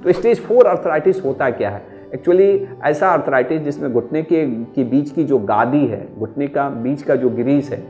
तो stage 4 arthritis होता क्या है? एक्चुअली ऐसा अर्थराइटिस जिसमें घुटने के बीच की जो गादी है, घुटने का बीच का जो ग्रीस है,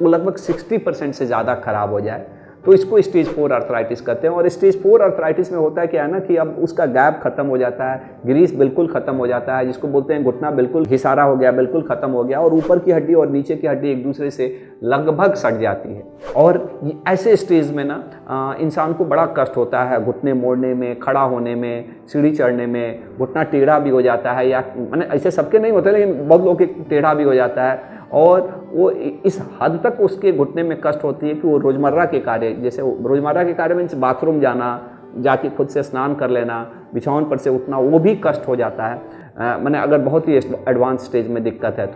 वो लगभग 60% से ज़्यादा खराब हो जाए, तो इसको स्टेज 4 अर्थराइटिस कहते हैं। और स्टेज 4 अर्थराइटिस में होता है क्या है ना कि अब उसका गैप खत्म हो जाता है, ग्रीस बिल्कुल खत्म हो जाता है, जिसको बोलते हैं घुटना बिल्कुल घिसारा हो गया, बिल्कुल खत्म हो गया, और ऊपर की हड्डी और नीचे की हड्डी एक दूसरे से लगभग सट जाती है। और ऐसे स्टेज में ना इंसान को बड़ा कष्ट होता है, घुटने मोड़ने में, खड़ा होने में, सीढ़ी चढ़ने में, घुटना टेढ़ा भी हो जाता है, या मैंने ऐसे सबके नहीं होते लेकिन बहुत लोग टेढ़ा भी हो जाता है। और वो इस हद तक उसके घुटने में कष्ट होती है कि वो रोज़मर्रा के कार्य, जैसे रोज़मर्रा के कार्य मीन्स बाथरूम जाना, जाके खुद से स्नान कर लेना, बिछावन पर से उठना, वो भी कष्ट हो जाता है। मैंने अगर बहुत ही एडवांस स्टेज में दिक्कत है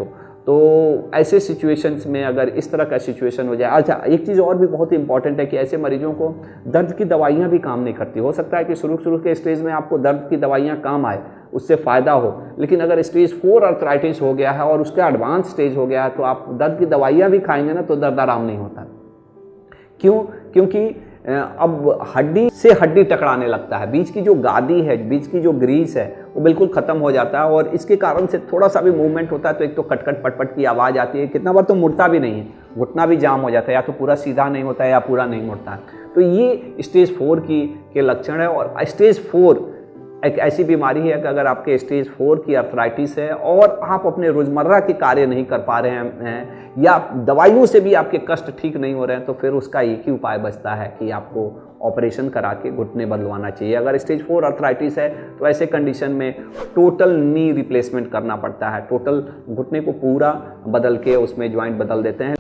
तो ऐसे सिचुएशंस में अगर इस तरह का सिचुएशन हो जाए। अच्छा, एक चीज़ और भी बहुत इंपॉर्टेंट है कि ऐसे मरीजों को दर्द की दवाइयाँ भी काम नहीं करती। हो सकता है कि शुरू के स्टेज में आपको दर्द की दवाइयाँ काम आए, उससे फ़ायदा हो, लेकिन अगर स्टेज 4 अर्थराइटिस हो गया है और उसका एडवांस स्टेज हो गया है तो आप दर्द की दवाइयाँ भी खाएंगे ना तो दर्द आराम नहीं होता। क्यों? क्योंकि अब हड्डी से हड्डी टकराने लगता है, बीच की जो गादी है, बीच की जो ग्रीस है, वो बिल्कुल ख़त्म हो जाता है, और इसके कारण से थोड़ा सा भी मूवमेंट होता है तो एक तो खटखट पटपट की आवाज़ आती है, कितना बार तो मुड़ता भी नहीं है, घुटना भी जाम हो जाता है, या तो पूरा सीधा नहीं होता है या पूरा नहीं मुड़ता है। तो ये स्टेज 4 के लक्षण है। और स्टेज 4 एक ऐसी बीमारी है कि अगर आपके स्टेज 4 की अर्थराइटिस है और आप अपने रोज़मर्रा के कार्य नहीं कर पा रहे हैं या दवाइयों से भी आपके कष्ट ठीक नहीं हो रहे हैं, तो फिर उसका एक ही उपाय बचता है कि आपको ऑपरेशन करा के घुटने बदलवाना चाहिए। अगर स्टेज 4 अर्थराइटिस है तो ऐसे कंडीशन में टोटल नी रिप्लेसमेंट करना पड़ता है, टोटल घुटने को पूरा बदल के उसमें ज्वाइंट बदल देते हैं।